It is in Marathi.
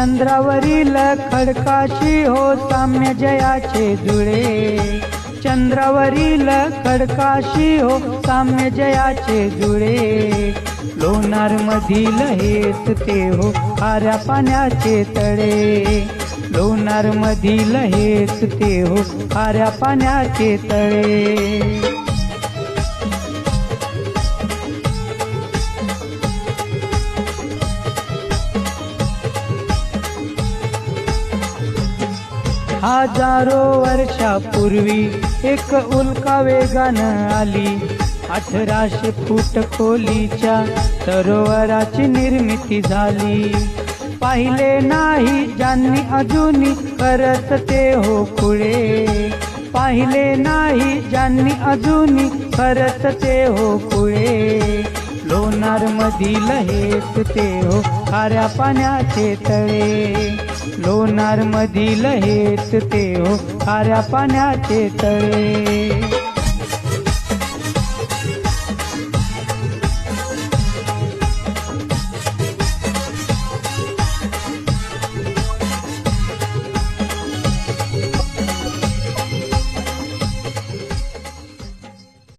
चंद्रावरील खडकाशी हो साम्य जयाचे जुळे, चंद्रावरील खडकाशी हो साम्य जयाचे जुळे, लोणार मधील हेच ते हो खाऱ्या पाण्याचे तळे, लोणार मधील हेच ते हो खाऱ्या पाण्याचे तळे। हजारो वर्षापूर्वी एक उल्का वेगानं आली, 1800 फूट खोलीच्या सरोवराची निर्मिती झाली। पाहिले नाही ज्यांनी अजूनी करत ते हो खुळे, पाहिले नाही ज्यांनी अजूनी करत ते हो खुळे, लोणार मधील हेच ते हो खाऱ्या पाण्याचे तळे, लोणार मधील हेच ते हो खाऱ्या पाण्याचे तळे।